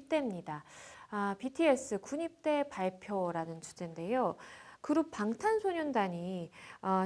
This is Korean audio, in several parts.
입대입니다. BTS 군입대 발표라는 주제인데요. 그룹 방탄소년단이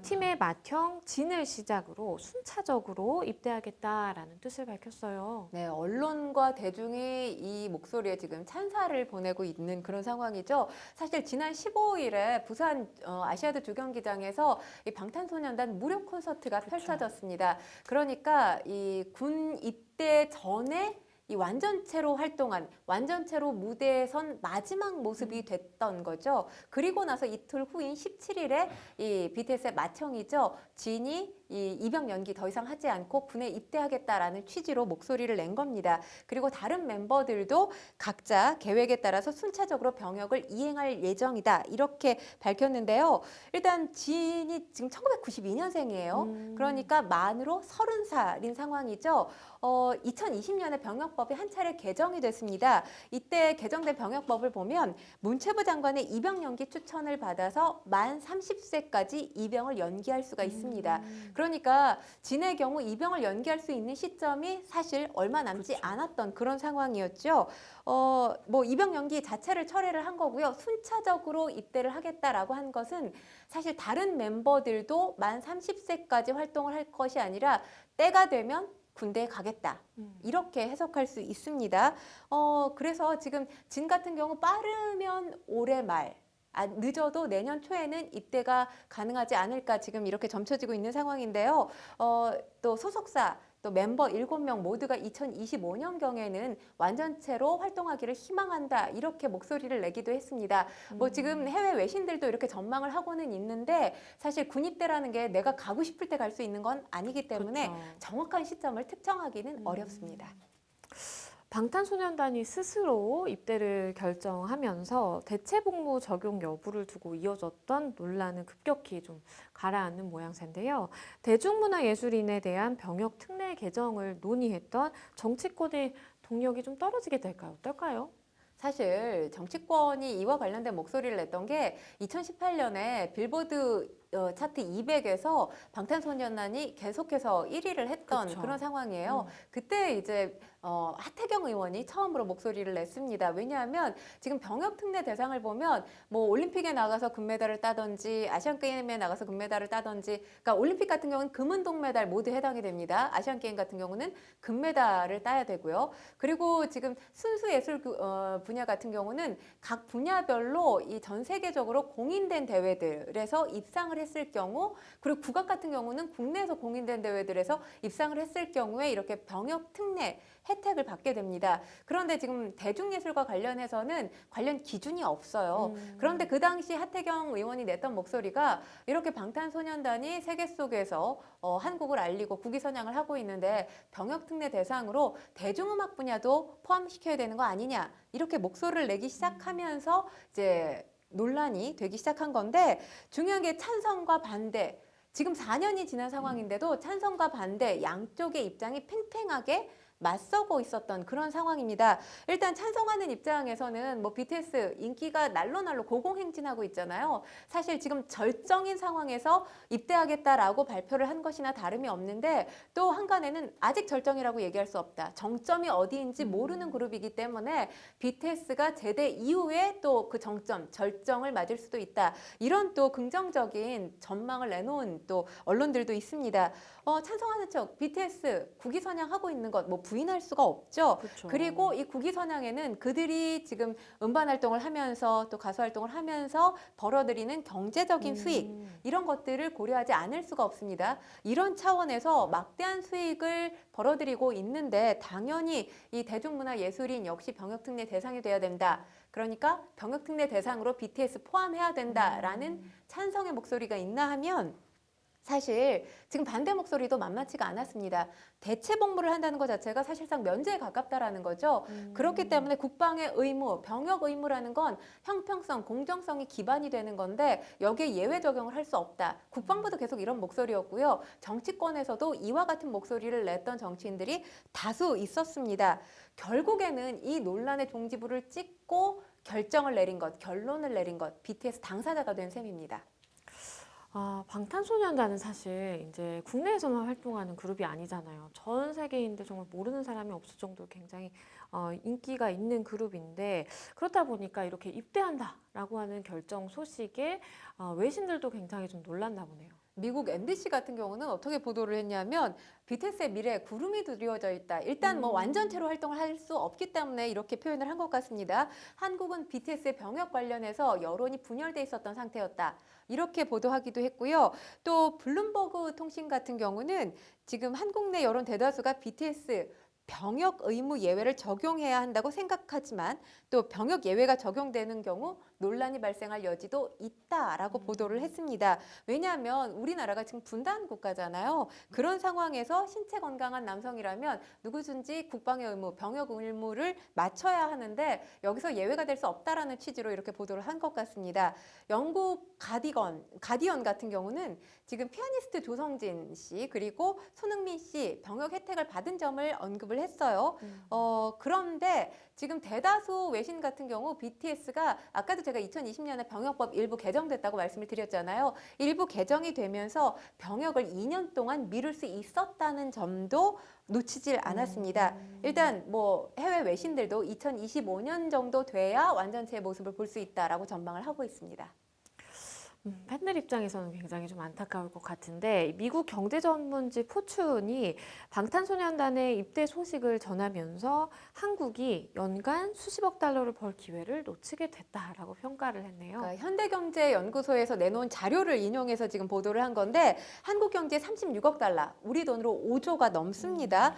팀의 맏형 진을 시작으로 순차적으로 입대하겠다라는 뜻을 밝혔어요. 네, 언론과 대중이 이 목소리에 지금 찬사를 보내고 있는 그런 상황이죠. 사실 지난 15일에 부산 아시아드 주경기장에서 이 방탄소년단 무료 콘서트가 그쵸. 펼쳐졌습니다. 그러니까 이 군 입대 전에 이 완전체로 활동한, 완전체로 무대에 선 마지막 모습이 됐던 거죠. 그리고 나서 이틀 후인 17일에 이 BTS의 맏형이죠. 진이 이 입영 연기 더 이상 하지 않고 군에 입대하겠다라는 취지로 목소리를 낸 겁니다. 그리고 다른 멤버들도 각자 계획에 따라서 순차적으로 병역을 이행할 예정이다. 이렇게 밝혔는데요. 일단 진이 지금 1992년생이에요. 그러니까 만으로 30살인 상황이죠. 2020년에 병역법이 한 차례 개정이 됐습니다. 이때 개정된 병역법을 보면 문체부 장관의 입영 연기 추천을 받아서 만 30세까지 입영을 연기할 수가 있습니다. 그러니까 진의 경우 입영을 연기할 수 있는 시점이 사실 얼마 남지 그쵸. 않았던 그런 상황이었죠. 뭐 입영 연기 자체를 철회를 한 거고요. 순차적으로 입대를 하겠다라고 한 것은 사실 다른 멤버들도 만 30세까지 활동을 할 것이 아니라 때가 되면 군대에 가겠다. 이렇게 해석할 수 있습니다. 그래서 지금 진 같은 경우 빠르면 올해 말, 늦어도 내년 초에는 입대가 가능하지 않을까 지금 이렇게 점쳐지고 있는 상황인데요. 또 소속사, 또 멤버 7명 모두가 2025년경에는 완전체로 활동하기를 희망한다. 이렇게 목소리를 내기도 했습니다. 뭐 지금 해외 외신들도 이렇게 전망을 하고는 있는데 사실 군입대라는 게 내가 가고 싶을 때 갈 수 있는 건 아니기 때문에 그쵸. 정확한 시점을 특정하기는 어렵습니다. 방탄소년단이 스스로 입대를 결정하면서 대체복무 적용 여부를 두고 이어졌던 논란은 급격히 좀 가라앉는 모양새인데요. 대중문화예술인에 대한 병역 특례 개정을 논의했던 정치권의 동력이 좀 떨어지게 될까요? 어떨까요? 사실 정치권이 이와 관련된 목소리를 냈던 게 2018년에 빌보드 차트 200에서 방탄소년단이 계속해서 1위를 했던 그쵸. 그런 상황이에요. 그때 이제 하태경 의원이 처음으로 목소리를 냈습니다. 왜냐하면 지금 병역 특례 대상을 보면 뭐 올림픽에 나가서 금메달을 따든지 아시안게임에 나가서 금메달을 따든지 그러니까 올림픽 같은 경우는 금은 동메달 모두 해당이 됩니다. 아시안게임 같은 경우는 금메달을 따야 되고요. 그리고 지금 순수예술 분야 같은 경우는 각 분야별로 이 전 세계적으로 공인된 대회들에서 입상을 했을 경우 그리고 국악 같은 경우는 국내에서 공인된 대회들에서 입상을 했을 경우에 이렇게 병역 특례 혜택을 받게 됩니다. 그런데 지금 대중예술과 관련해서는 관련 기준이 없어요. 그런데 그 당시 하태경 의원이 냈던 목소리가 이렇게 방탄소년단이 세계 속에서 한국을 알리고 국위선양을 하고 있는데 병역특례 대상으로 대중음악 분야도 포함시켜야 되는 거 아니냐 이렇게 목소리를 내기 시작하면서 이제 논란이 되기 시작한 건데 중요한 게 찬성과 반대 지금 4년이 지난 상황인데도 찬성과 반대 양쪽의 입장이 팽팽하게 맞서고 있었던 그런 상황입니다. 일단 찬성하는 입장에서는 뭐 BTS 인기가 날로 고공행진하고 있잖아요. 사실 지금 절정인 상황에서 입대하겠다라고 발표를 한 것이나 다름이 없는데 또 한간에는 아직 절정이라고 얘기할 수 없다. 정점이 어디인지 모르는 그룹이기 때문에 BTS가 제대 이후에 또 그 정점, 절정을 맞을 수도 있다. 이런 또 긍정적인 전망을 내놓은 또 언론들도 있습니다. 찬성하는 척 BTS 국위 선양하고 있는 것 뭐 부인할 수가 없죠. 그쵸. 그리고 이 국위 선양에는 그들이 지금 음반 활동을 하면서 또 가수 활동을 하면서 벌어들이는 경제적인 수익 이런 것들을 고려하지 않을 수가 없습니다. 이런 차원에서 막대한 수익을 벌어들이고 있는데 당연히 이 대중문화 예술인 역시 병역특례 대상이 돼야 된다. 그러니까 병역특례 대상으로 BTS 포함해야 된다라는 찬성의 목소리가 있나 하면 사실 지금 반대 목소리도 만만치가 않았습니다. 대체 복무를 한다는 것 자체가 사실상 면제에 가깝다라는 거죠. 그렇기 때문에 국방의 의무, 병역 의무라는 건 형평성, 공정성이 기반이 되는 건데 여기에 예외 적용을 할 수 없다. 국방부도 계속 이런 목소리였고요. 정치권에서도 이와 같은 목소리를 냈던 정치인들이 다수 있었습니다. 결국에는 이 논란의 종지부를 찍고 결정을 내린 것, 결론을 내린 것, BTS 당사자가 된 셈입니다. 방탄소년단은 사실 이제 국내에서만 활동하는 그룹이 아니잖아요. 전 세계인데 정말 모르는 사람이 없을 정도로 굉장히 인기가 있는 그룹인데 그렇다 보니까 이렇게 입대한다라고 하는 결정 소식에 외신들도 굉장히 좀 놀랐나 보네요. 미국 MBC 같은 경우는 어떻게 보도를 했냐면 BTS의 미래에 구름이 드리워져 있다. 일단 뭐 완전체로 활동을 할 수 없기 때문에 이렇게 표현을 한 것 같습니다. 한국은 BTS의 병역 관련해서 여론이 분열돼 있었던 상태였다. 이렇게 보도하기도 했고요. 또 블룸버그 통신 같은 경우는 지금 한국 내 여론 대다수가 BTS 병역 의무 예외를 적용해야 한다고 생각하지만 또 병역 예외가 적용되는 경우 논란이 발생할 여지도 있다라고 보도를 했습니다. 왜냐하면 우리나라가 지금 분단 국가잖아요. 그런 상황에서 신체 건강한 남성이라면 누구든지 국방의 의무, 병역 의무를 맞춰야 하는데 여기서 예외가 될 수 없다라는 취지로 이렇게 보도를 한 것 같습니다. 영국 가디언 같은 경우는 지금 피아니스트 조성진 씨 그리고 손흥민 씨 병역 혜택을 받은 점을 언급을 했어요. 그런데 지금 대다수 외신 같은 경우 BTS가 아까도 제가 2020년에 병역법 일부 개정됐다고 말씀을 드렸잖아요. 일부 개정이 되면서 병역을 2년 동안 미룰 수 있었다는 점도 놓치질 않았습니다. 일단 뭐 해외 외신들도 2025년 정도 돼야 완전체의 모습을 볼 수 있다라고 전망을 하고 있습니다. 팬들 입장에서는 굉장히 좀 안타까울 것 같은데 미국 경제 전문지 포춘이 방탄소년단의 입대 소식을 전하면서 한국이 연간 수십억 달러를 벌 기회를 놓치게 됐다라고 평가를 했네요. 그러니까 현대경제연구소에서 내놓은 자료를 인용해서 지금 보도를 한 건데 한국 경제 36억 달러, 우리 돈으로 5조가 넘습니다.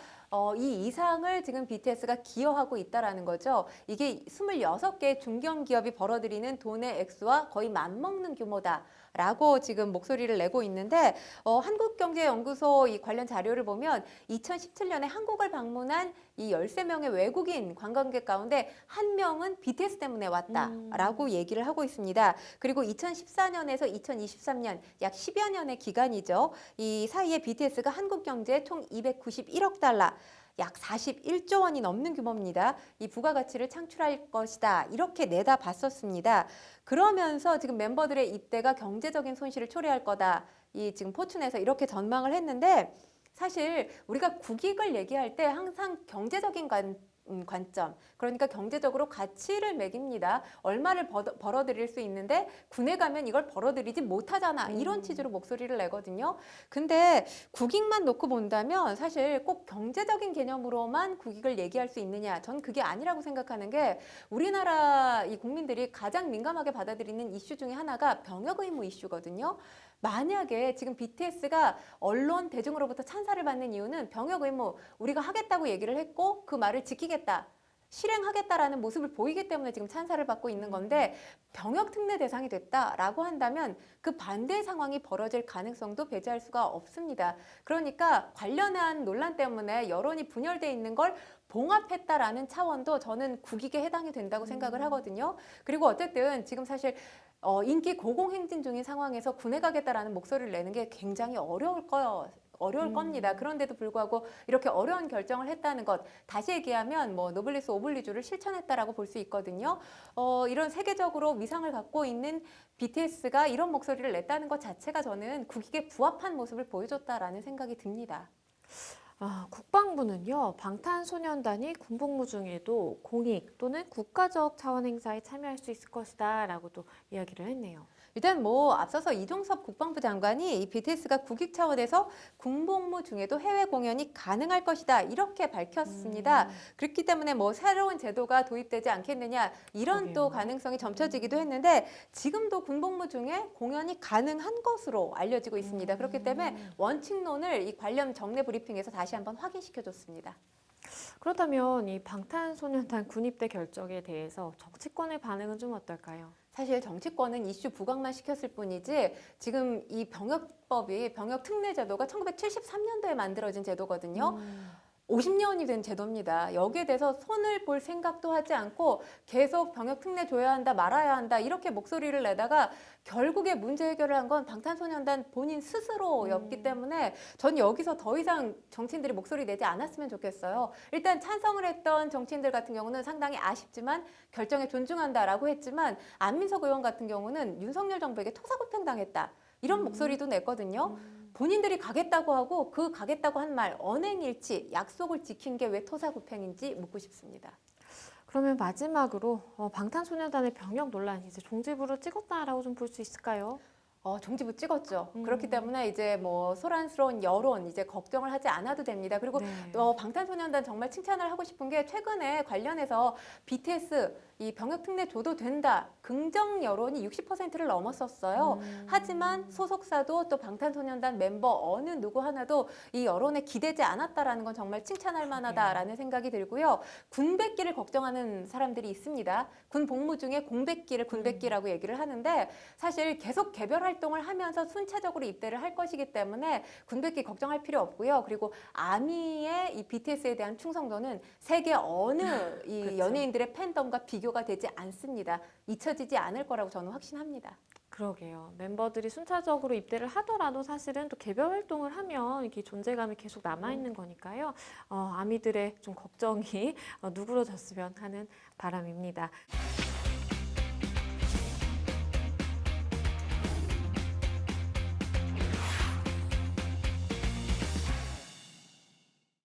이 이상을 지금 BTS가 기여하고 있다라는 거죠. 이게 26개 중견기업이 벌어들이는 돈의 액수와 거의 맞먹는 규모다라고 지금 목소리를 내고 있는데 한국경제연구소 이 관련 자료를 보면 2017년에 한국을 방문한 이 13명의 외국인 관광객 가운데 한 명은 BTS 때문에 왔다라고 얘기를 하고 있습니다. 그리고 2014년에서 2023년 약 10여 년의 기간이죠. 이 사이에 BTS가 한국 경제에 총 291억 달러 약 41조 원이 넘는 규모입니다. 이 부가가치를 창출할 것이다. 이렇게 내다봤었습니다. 그러면서 지금 멤버들의 입대가 경제적인 손실을 초래할 거다. 이 지금 포춘에서 이렇게 전망을 했는데 사실 우리가 국익을 얘기할 때 항상 경제적인 관점, 그러니까 경제적으로 가치를 매깁니다. 얼마를 벌어들일 수 있는데 군에 가면 이걸 벌어들이지 못하잖아. 이런 취지로 목소리를 내거든요. 근데 국익만 놓고 본다면 사실 꼭 경제적인 개념으로만 국익을 얘기할 수 있느냐. 전 그게 아니라고 생각하는 게 우리나라 이 국민들이 가장 민감하게 받아들이는 이슈 중에 하나가 병역 의무 이슈거든요. 만약에 지금 BTS가 언론 대중으로부터 찬사를 받는 이유는 병역 의무 우리가 하겠다고 얘기를 했고 그 말을 지키겠다. 실행하겠다라는 모습을 보이기 때문에 지금 찬사를 받고 있는 건데 병역 특례 대상이 됐다라고 한다면 그 반대 상황이 벌어질 가능성도 배제할 수가 없습니다. 그러니까 관련한 논란 때문에 여론이 분열돼 있는 걸 봉합했다라는 차원도 저는 국익에 해당이 된다고 생각을 하거든요. 그리고 어쨌든 지금 사실 인기 고공행진 중인 상황에서 군에 가겠다라는 목소리를 내는 게 굉장히 어려울 겁니다. 그런데도 불구하고 이렇게 어려운 결정을 했다는 것, 다시 얘기하면 뭐 노블리스 오블리주를 실천했다라고 볼 수 있거든요. 이런 세계적으로 위상을 갖고 있는 BTS가 이런 목소리를 냈다는 것 자체가 저는 국익에 부합한 모습을 보여줬다라는 생각이 듭니다. 국방부는요, 방탄소년단이 군복무 중에도 공익 또는 국가적 차원 행사에 참여할 수 있을 것이다 라고 또 이야기를 했네요. 일단 뭐 앞서서 이종섭 국방부 장관이 이 BTS가 국익 차원에서 군복무 중에도 해외 공연이 가능할 것이다 이렇게 밝혔습니다. 그렇기 때문에 뭐 새로운 제도가 도입되지 않겠느냐 이런 그러게요. 또 가능성이 점쳐지기도 했는데 지금도 군복무 중에 공연이 가능한 것으로 알려지고 있습니다. 그렇기 때문에 원칙론을 이 관련 정례 브리핑에서 다시 한번 확인시켜줬습니다. 그렇다면 이 방탄소년단 군입대 결정에 대해서 정치권의 반응은 좀 어떨까요? 사실 정치권은 이슈 부각만 시켰을 뿐이지 지금 이 병역법이 병역 특례 제도가 1973년도에 만들어진 제도거든요. 50년이 된 제도입니다. 여기에 대해서 손을 볼 생각도 하지 않고 계속 병역 특례 줘야 한다, 말아야 한다 이렇게 목소리를 내다가 결국에 문제 해결을 한 건 방탄소년단 본인 스스로였기 때문에 전 여기서 더 이상 정치인들이 목소리 내지 않았으면 좋겠어요. 일단 찬성을 했던 정치인들 같은 경우는 상당히 아쉽지만 결정에 존중한다라고 했지만 안민석 의원 같은 경우는 윤석열 정부에게 토사구팽 당했다. 이런 목소리도 냈거든요. 본인들이 가겠다고 하고 그 가겠다고 한 말 언행일치 약속을 지킨 게 왜 토사구팽인지 묻고 싶습니다. 그러면 마지막으로 방탄소년단의 병역 논란이 이제 종지부를 찍었다라고 좀 볼 수 있을까요? 종지부 찍었죠. 그렇기 때문에 이제 뭐 소란스러운 여론 이제 걱정을 하지 않아도 됩니다. 그리고 네. 또 방탄소년단 정말 칭찬을 하고 싶은 게 최근에 관련해서 BTS 이 병역 특례 줘도 된다 긍정 여론이 60%를 넘었었어요. 하지만 소속사도 또 방탄소년단 멤버 어느 누구 하나도 이 여론에 기대지 않았다라는 건 정말 칭찬할 만하다라는 생각이 들고요. 군백기를 걱정하는 사람들이 있습니다. 군 복무 중에 공백기를 군백기라고 얘기를 하는데 사실 계속 개별 활동을 하면서 순차적으로 입대를 할 것이기 때문에 군백기 걱정할 필요 없고요. 그리고 아미의 이 BTS에 대한 충성도는 세계 어느 이 그쵸. 연예인들의 팬덤과 비교가 되지 않습니다. 잊혀지지 않을 거라고 저는 확신합니다. 그러게요. 멤버들이 순차적으로 입대를 하더라도 사실은 또 개별 활동을 하면 이렇게 존재감이 계속 남아있는 거니까요. 아미들의 좀 걱정이 누그러졌으면 하는 바람입니다.